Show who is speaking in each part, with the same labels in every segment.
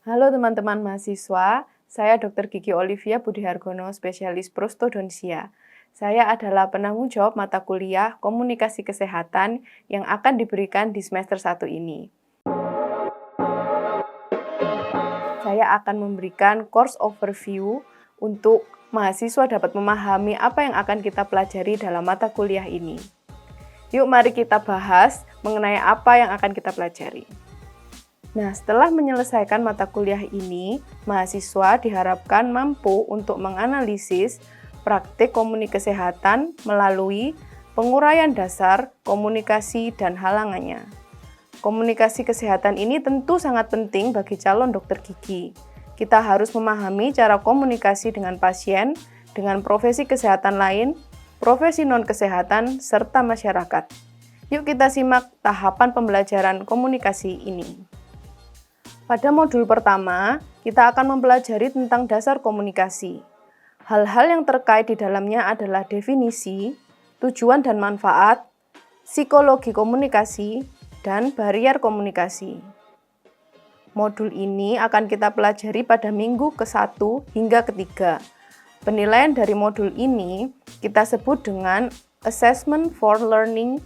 Speaker 1: Halo teman-teman mahasiswa, saya Dr. Gigi Olivia Budihargono, spesialis prostodontia. Saya adalah penanggung jawab mata kuliah Komunikasi Kesehatan yang akan diberikan di semester 1 ini. Saya akan memberikan course overview untuk mahasiswa dapat memahami apa yang akan kita pelajari dalam mata kuliah ini. Yuk mari kita bahas mengenai apa yang akan kita pelajari. Nah, setelah menyelesaikan mata kuliah ini, mahasiswa diharapkan mampu untuk menganalisis praktik komunikasi kesehatan melalui penguraian dasar, komunikasi, dan halangannya. Komunikasi kesehatan ini tentu sangat penting bagi calon dokter gigi. Kita harus memahami cara komunikasi dengan pasien, dengan profesi kesehatan lain, profesi non-kesehatan, serta masyarakat. Yuk kita simak tahapan pembelajaran komunikasi ini. Pada modul pertama, kita akan mempelajari tentang dasar komunikasi. Hal-hal yang terkait di dalamnya adalah definisi, tujuan dan manfaat, psikologi komunikasi, dan barrier komunikasi. Modul ini akan kita pelajari pada minggu ke-1 hingga ke-3. Penilaian dari modul ini kita sebut dengan Assessment for Learning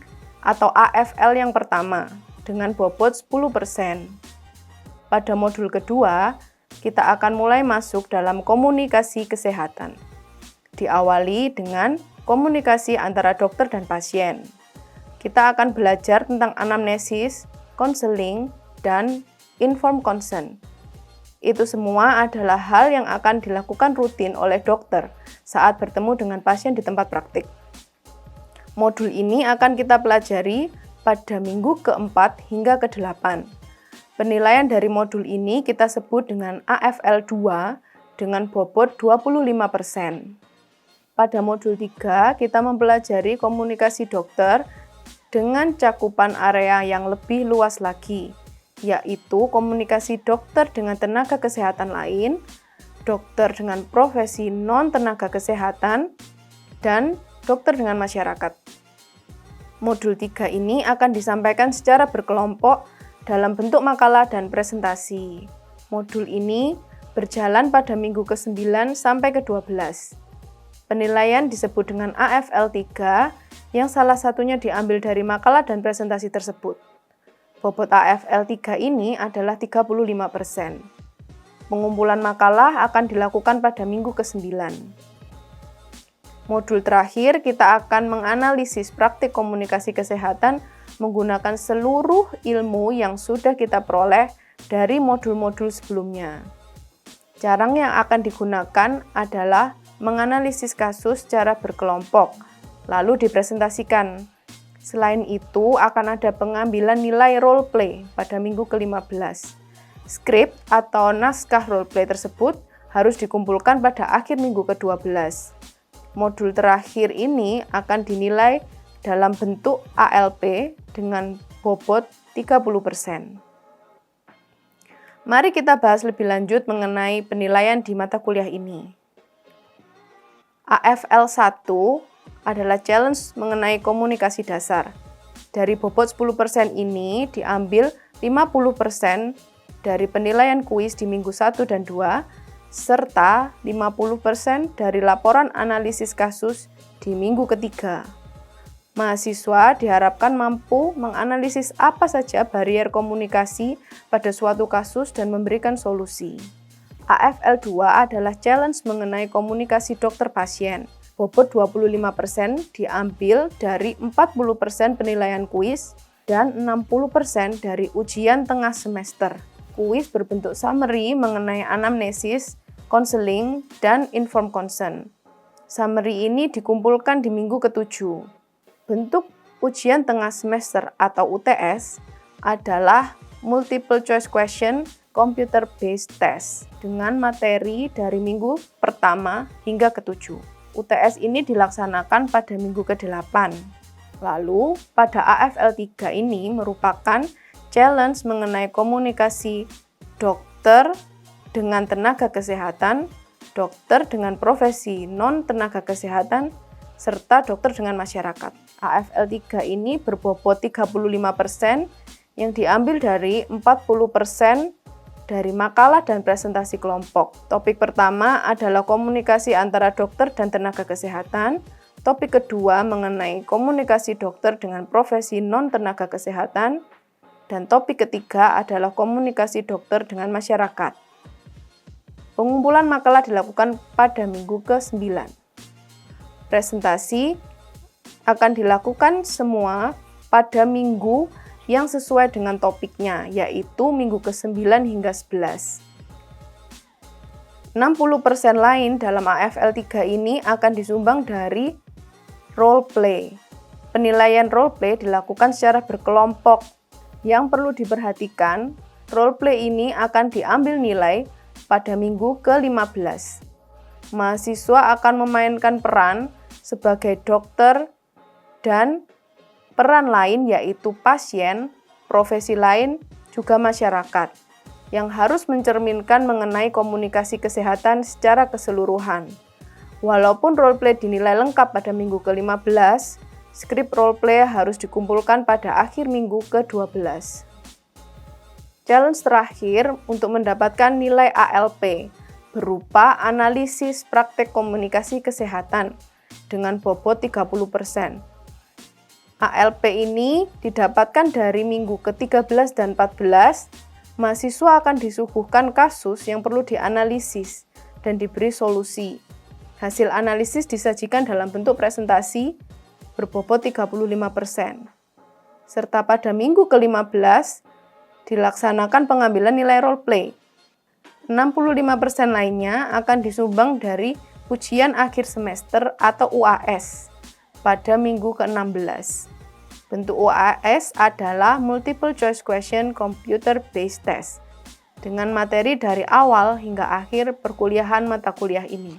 Speaker 1: atau AFL yang pertama, dengan bobot 10%. Pada modul kedua, kita akan mulai masuk dalam komunikasi kesehatan. Diawali dengan komunikasi antara dokter dan pasien. Kita akan belajar tentang anamnesis, konseling, dan informed consent. Itu semua adalah hal yang akan dilakukan rutin oleh dokter saat bertemu dengan pasien di tempat praktik. Modul ini akan kita pelajari pada minggu ke-4 hingga ke-8. Penilaian dari modul ini kita sebut dengan AFL 2 dengan bobot 25%. Pada modul 3, kita mempelajari komunikasi dokter dengan cakupan area yang lebih luas lagi, yaitu komunikasi dokter dengan tenaga kesehatan lain, dokter dengan profesi non-tenaga kesehatan, dan dokter dengan masyarakat. Modul 3 ini akan disampaikan secara berkelompok dalam bentuk makalah dan presentasi. Modul ini berjalan pada minggu ke-9 sampai ke-12. Penilaian disebut dengan AFL 3 yang salah satunya diambil dari makalah dan presentasi tersebut. Bobot AFL 3 ini adalah 35%. Pengumpulan makalah akan dilakukan pada minggu ke-9. Modul terakhir kita akan menganalisis praktik komunikasi kesehatan menggunakan seluruh ilmu yang sudah kita peroleh dari modul-modul sebelumnya. Cara yang akan digunakan adalah menganalisis kasus secara berkelompok, lalu dipresentasikan. Selain itu, akan ada pengambilan nilai role play pada minggu ke-15. Skrip atau naskah role play tersebut harus dikumpulkan pada akhir minggu ke-12. Modul terakhir ini akan dinilai dalam bentuk ALP dengan bobot 30%. Mari kita bahas lebih lanjut mengenai penilaian di mata kuliah ini. AFL 1 adalah challenge mengenai komunikasi dasar. Dari bobot 10% ini diambil 50% dari penilaian kuis di minggu 1 dan 2, serta 50% dari laporan analisis kasus di minggu ketiga. Mahasiswa diharapkan mampu menganalisis apa saja barrier komunikasi pada suatu kasus dan memberikan solusi. AFL 2 adalah challenge mengenai komunikasi dokter pasien. Bobot 25% diambil dari 40% penilaian kuis dan 60% dari ujian tengah semester. Kuis berbentuk summary mengenai anamnesis, konseling, dan informed consent. Summary ini dikumpulkan di minggu ke-7. Bentuk ujian tengah semester atau UTS adalah multiple choice question computer based test dengan materi dari minggu pertama hingga ke-7. UTS ini dilaksanakan pada minggu ke-8. Lalu, pada AFL 3 ini merupakan challenge mengenai komunikasi dokter dengan tenaga kesehatan, dokter dengan profesi non-tenaga kesehatan, serta dokter dengan masyarakat. AFL 3 ini berbobot 35% yang diambil dari 40% dari makalah dan presentasi kelompok. Topik pertama adalah komunikasi antara dokter dan tenaga kesehatan. Topik kedua mengenai komunikasi dokter dengan profesi non-tenaga kesehatan. Dan topik ketiga adalah komunikasi dokter dengan masyarakat. Pengumpulan makalah dilakukan pada minggu ke-9. Presentasi akan dilakukan semua pada minggu yang sesuai dengan topiknya, yaitu minggu ke-9 hingga 11. 60% lain dalam AFL 3 ini akan disumbang dari role play. Penilaian role play dilakukan secara berkelompok. Yang perlu diperhatikan, role play ini akan diambil nilai pada minggu ke-15. Mahasiswa akan memainkan peran sebagai dokter dan peran lain yaitu pasien, profesi lain, juga masyarakat yang harus mencerminkan mengenai komunikasi kesehatan secara keseluruhan. Walaupun role play dinilai lengkap pada minggu ke-15, skrip role play harus dikumpulkan pada akhir minggu ke-12. Challenge terakhir untuk mendapatkan nilai ALP berupa analisis praktek komunikasi kesehatan dengan bobot 30%. ALP ini didapatkan dari minggu ke-13 dan 14, mahasiswa akan disuguhkan kasus yang perlu dianalisis dan diberi solusi. Hasil analisis disajikan dalam bentuk presentasi berbobot 35%. Serta pada minggu ke-15, dilaksanakan pengambilan nilai role play. 65% lainnya akan disumbang dari ujian akhir semester atau UAS pada minggu ke-16. Bentuk UAS adalah Multiple Choice Question Computer Based Test dengan materi dari awal hingga akhir perkuliahan mata kuliah ini.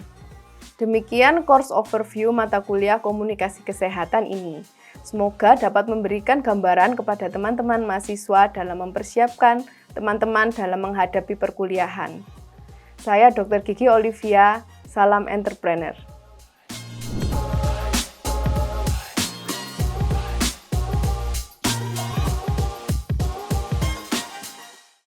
Speaker 1: Demikian course overview mata kuliah komunikasi kesehatan ini. Semoga dapat memberikan gambaran kepada teman-teman mahasiswa dalam mempersiapkan teman-teman dalam menghadapi perkuliahan. Saya Dr. Gigi Olivia, salam entrepreneur.